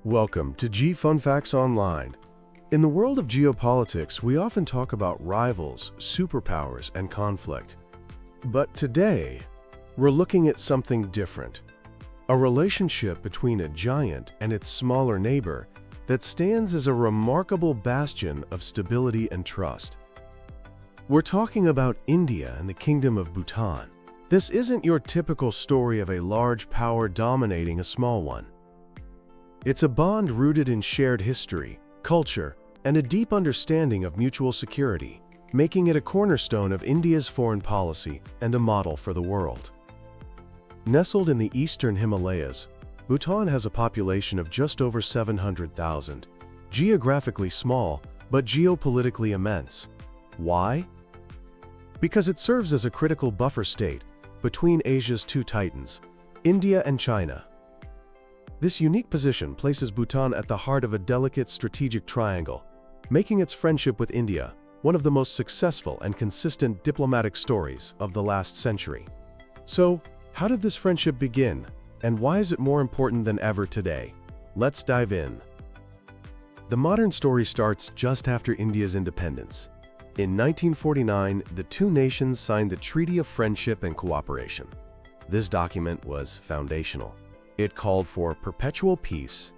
Welcome to G Fun Facts Online. In the world of geopolitics, we often talk about rivals, superpowers, and conflict. But today, we're looking at something different. A relationship between a giant and its smaller neighbor that stands as a remarkable bastion of stability and trust. We're talking about India and the Kingdom of Bhutan. This isn't your typical story of a large power dominating a small one. It's a bond rooted in shared history, culture, and a deep understanding of mutual security, making it a cornerstone of India's foreign policy and a model for the world. Nestled in the eastern Himalayas, Bhutan has a population of just over 700,000, geographically small but geopolitically immense. Why? Because it serves as a critical buffer state between Asia's two titans, India and China. This unique position places Bhutan at the heart of a delicate strategic triangle, making its friendship with India one of the most successful and consistent diplomatic stories of the last century. So, how did this friendship begin, and why is it more important than ever today? Let's dive in. The modern story starts just after India's independence. In 1949, the two nations signed the Treaty of Friendship and Cooperation. This document was foundational. It called for perpetual peace,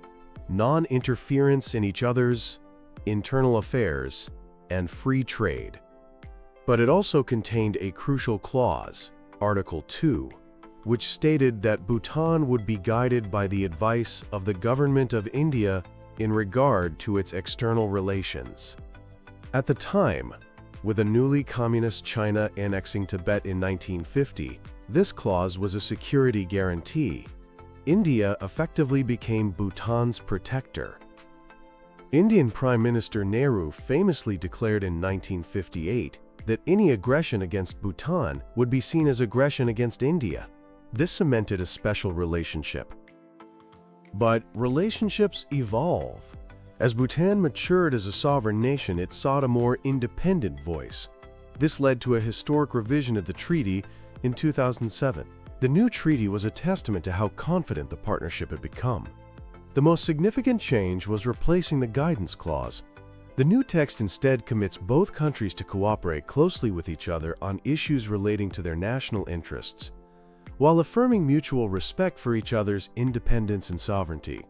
non-interference in each other's internal affairs, and free trade. But it also contained a crucial clause, Article 2, which stated that Bhutan would be guided by the advice of the government of India in regard to its external relations. At the time, with a newly communist China annexing Tibet in 1950, this clause was a security guarantee. India effectively became Bhutan's protector. Indian Prime Minister Nehru famously declared in 1958 that any aggression against Bhutan would be seen as aggression against India. This cemented a special relationship. But relationships evolve. As Bhutan matured as a sovereign nation, it sought a more independent voice. This led to a historic revision of the treaty in 2007. The new treaty was a testament to how confident the partnership had become. The most significant change was replacing the guidance clause. The new text instead commits both countries to cooperate closely with each other on issues relating to their national interests, while affirming mutual respect for each other's independence and sovereignty.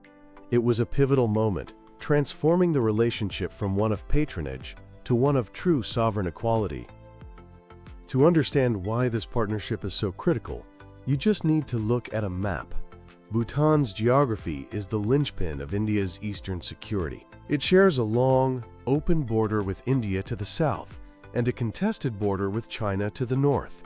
It was a pivotal moment, transforming the relationship from one of patronage to one of true sovereign equality. To understand why this partnership is so critical, you just need to look at a map. Bhutan's geography is the linchpin of India's eastern security. It shares a long, open border with India to the south and a contested border with China to the north.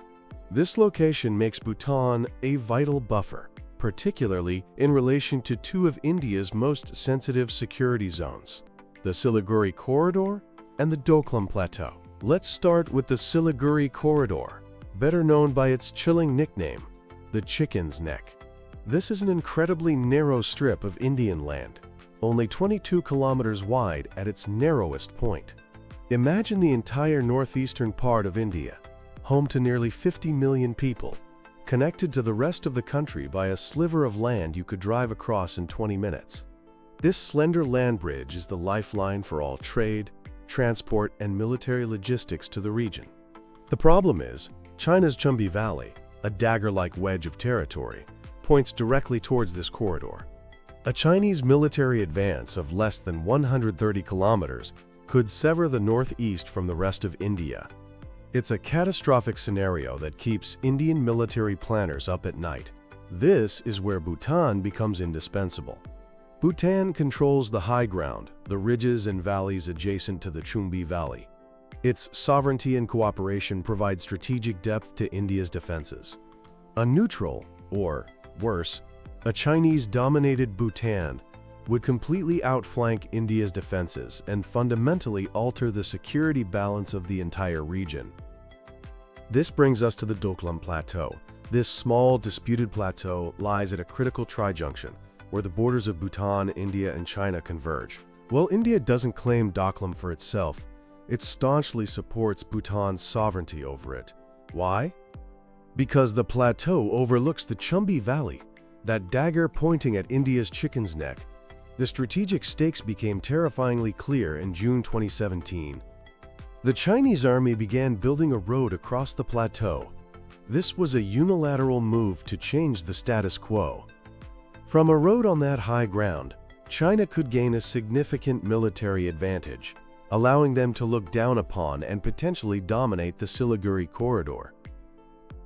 This location makes Bhutan a vital buffer, particularly in relation to two of India's most sensitive security zones, the Siliguri Corridor and the Doklam Plateau. Let's start with the Siliguri Corridor, better known by its chilling nickname, the Chicken's Neck. This is an incredibly narrow strip of Indian land, only 22 kilometers wide at its narrowest point. Imagine the entire northeastern part of India, home to nearly 50 million people, connected to the rest of the country by a sliver of land you could drive across in 20 minutes. This slender land bridge is the lifeline for all trade, transport, and military logistics to the region. The problem is, China's Chumbi Valley, a dagger-like wedge of territory, points directly towards this corridor. A Chinese military advance of less than 130 kilometers could sever the northeast from the rest of India. It's a catastrophic scenario that keeps Indian military planners up at night. This is where Bhutan becomes indispensable. Bhutan controls the high ground, the ridges and valleys adjacent to the Chumbi Valley. Its sovereignty and cooperation provide strategic depth to India's defenses. A neutral, or worse, a Chinese-dominated Bhutan would completely outflank India's defenses and fundamentally alter the security balance of the entire region. This brings us to the Doklam Plateau. This small, disputed plateau lies at a critical trijunction, where the borders of Bhutan, India, and China converge. While India doesn't claim Doklam for itself, it staunchly supports Bhutan's sovereignty over it. Why? Because the plateau overlooks the Chumbi Valley, that dagger pointing at India's Chicken's Neck. The strategic stakes became terrifyingly clear in June 2017. The Chinese army began building a road across the plateau. This was a unilateral move to change the status quo. From a road on that high ground, China could gain a significant military advantage, allowing them to look down upon and potentially dominate the Siliguri corridor.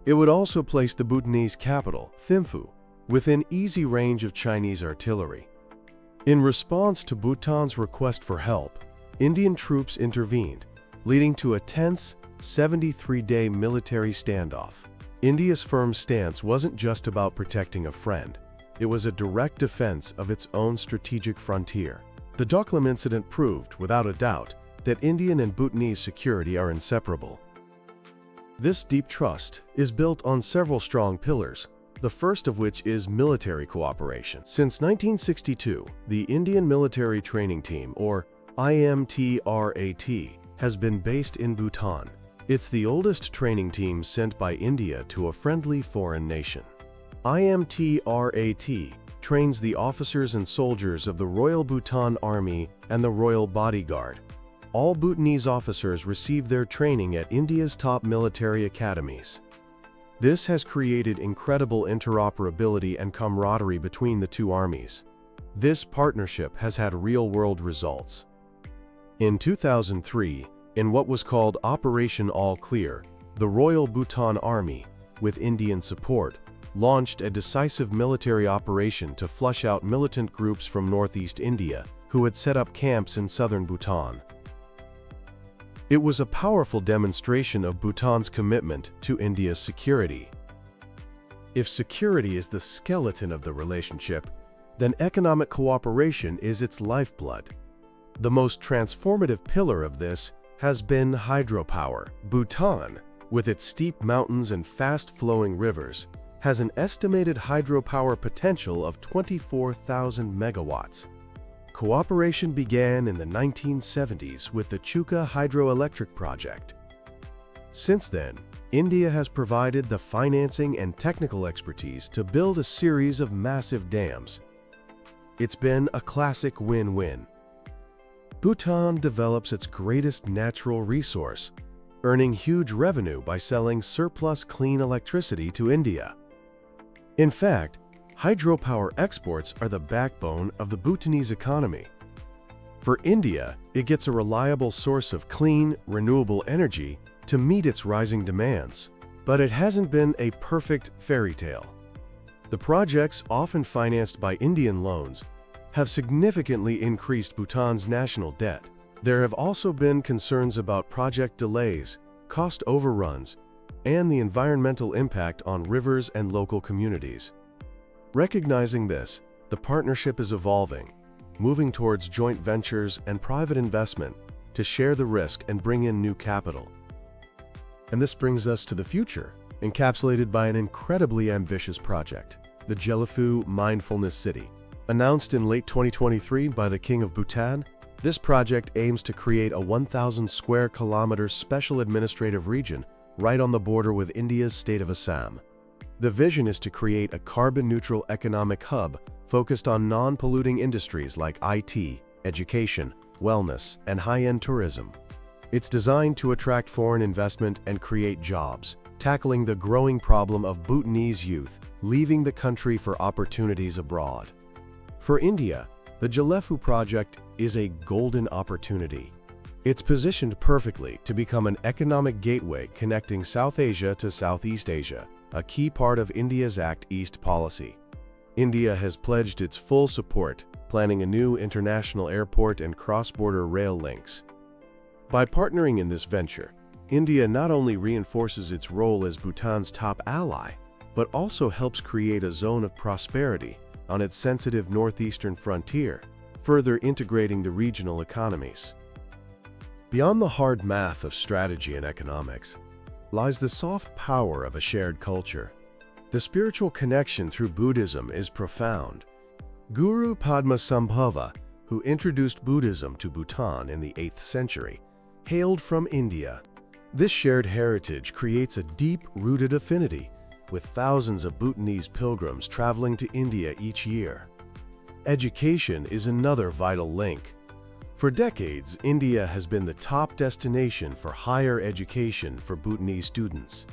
It would also place the Bhutanese capital, Thimphu, within easy range of Chinese artillery. In response to Bhutan's request for help, Indian troops intervened, leading to a tense 73-day military standoff. India's firm stance wasn't just about protecting a friend. It was a direct defense of its own strategic frontier. The Doklam incident proved, without a doubt, that Indian and Bhutanese security are inseparable. This deep trust is built on several strong pillars, the first of which is military cooperation. Since 1962, the Indian Military Training Team, or IMTRAT, has been based in Bhutan. It's the oldest training team sent by India to a friendly foreign nation. IMTRAT trains the officers and soldiers of the Royal Bhutan Army and the Royal Bodyguard. All Bhutanese officers receive their training at India's top military academies. This has created incredible interoperability and camaraderie between the two armies. This partnership has had real-world results. In 2003, in what was called Operation All Clear, the Royal Bhutan Army, with Indian support, launched a decisive military operation to flush out militant groups from northeast India who had set up camps in southern Bhutan. It was a powerful demonstration of Bhutan's commitment to India's security. If security is the skeleton of the relationship, then economic cooperation is its lifeblood. The most transformative pillar of this has been hydropower. Bhutan, with its steep mountains and fast-flowing rivers, has an estimated hydropower potential of 24,000 megawatts. Cooperation began in the 1970s with the Chuka hydroelectric project. Since then, India has provided the financing and technical expertise to build a series of massive dams. It's been a classic win-win. Bhutan develops its greatest natural resource, earning huge revenue by selling surplus clean electricity to India. In fact, hydropower exports are the backbone of the Bhutanese economy. For India, it gets a reliable source of clean, renewable energy to meet its rising demands. But it hasn't been a perfect fairy tale. The projects, often financed by Indian loans, have significantly increased Bhutan's national debt. There have also been concerns about project delays, cost overruns, and the environmental impact on rivers and local communities. Recognizing this, the partnership is evolving, moving towards joint ventures and private investment to share the risk and bring in new capital. And this brings us to the future, encapsulated by an incredibly ambitious project, the Geopolitical Mindfulness City. Announced in late 2023 by the King of Bhutan, this project aims to create a 1,000 square kilometer special administrative region right on the border with India's state of Assam. The vision is to create a carbon-neutral economic hub focused on non-polluting industries like IT, education, wellness, and high-end tourism. It's designed to attract foreign investment and create jobs, tackling the growing problem of Bhutanese youth leaving the country for opportunities abroad. For India, the Geopolitical project is a golden opportunity. It's positioned perfectly to become an economic gateway connecting South Asia to Southeast Asia, a key part of India's Act East policy. India has pledged its full support, planning a new international airport and cross-border rail links. By partnering in this venture, India not only reinforces its role as Bhutan's top ally, but also helps create a zone of prosperity on its sensitive northeastern frontier, further integrating the regional economies. Beyond the hard math of strategy and economics lies the soft power of a shared culture. The spiritual connection through Buddhism is profound. Guru Padmasambhava, who introduced Buddhism to Bhutan in the 8th century, hailed from India. This shared heritage creates a deep-rooted affinity, with thousands of Bhutanese pilgrims traveling to India each year. Education is another vital link. For decades, India has been the top destination for higher education for Bhutanese students.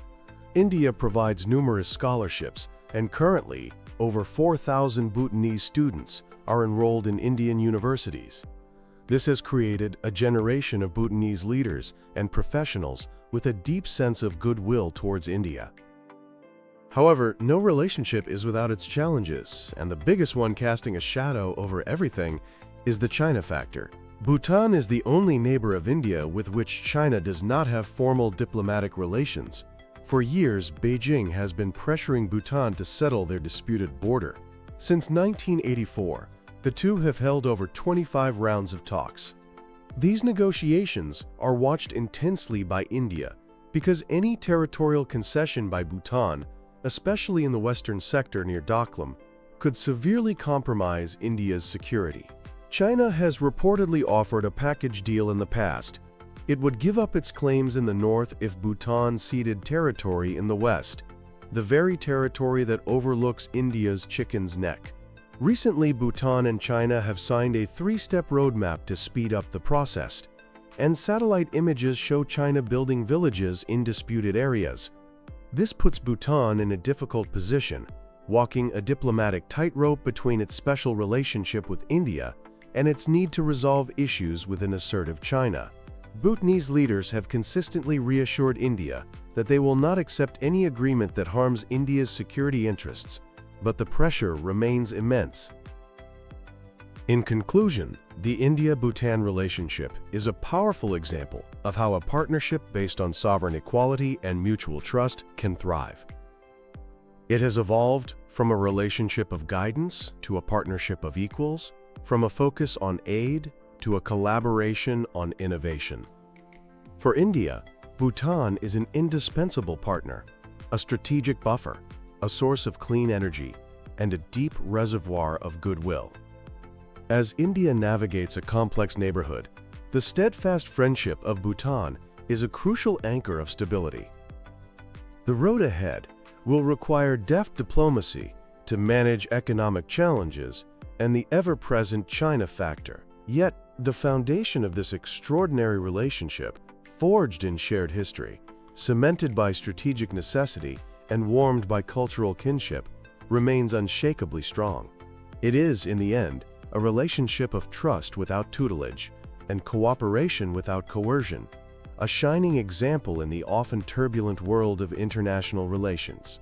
India provides numerous scholarships, and currently, over 4,000 Bhutanese students are enrolled in Indian universities. This has created a generation of Bhutanese leaders and professionals with a deep sense of goodwill towards India. However, no relationship is without its challenges, and the biggest one casting a shadow over everything is the China factor. Bhutan is the only neighbor of India with which China does not have formal diplomatic relations. For years, Beijing has been pressuring Bhutan to settle their disputed border. Since 1984, the two have held over 25 rounds of talks. These negotiations are watched intensely by India because any territorial concession by Bhutan, especially in the western sector near Doklam, could severely compromise India's security. China has reportedly offered a package deal in the past. It would give up its claims in the north if Bhutan ceded territory in the west, the very territory that overlooks India's Chicken's Neck. Recently, Bhutan and China have signed a three-step roadmap to speed up the process, and satellite images show China building villages in disputed areas. This puts Bhutan in a difficult position, walking a diplomatic tightrope between its special relationship with India and its need to resolve issues with an assertive China. Bhutanese leaders have consistently reassured India that they will not accept any agreement that harms India's security interests, but the pressure remains immense. In conclusion, the India-Bhutan relationship is a powerful example of how a partnership based on sovereign equality and mutual trust can thrive. It has evolved from a relationship of guidance to a partnership of equals, from a focus on aid to a collaboration on innovation. For India, Bhutan is an indispensable partner, a strategic buffer, a source of clean energy, and a deep reservoir of goodwill. As India navigates a complex neighborhood, the steadfast friendship of Bhutan is a crucial anchor of stability. The road ahead will require deft diplomacy to manage economic challenges and the ever-present China factor. Yet, the foundation of this extraordinary relationship, forged in shared history, cemented by strategic necessity, and warmed by cultural kinship, remains unshakably strong. It is, in the end, a relationship of trust without tutelage and cooperation without coercion, a shining example in the often turbulent world of international relations.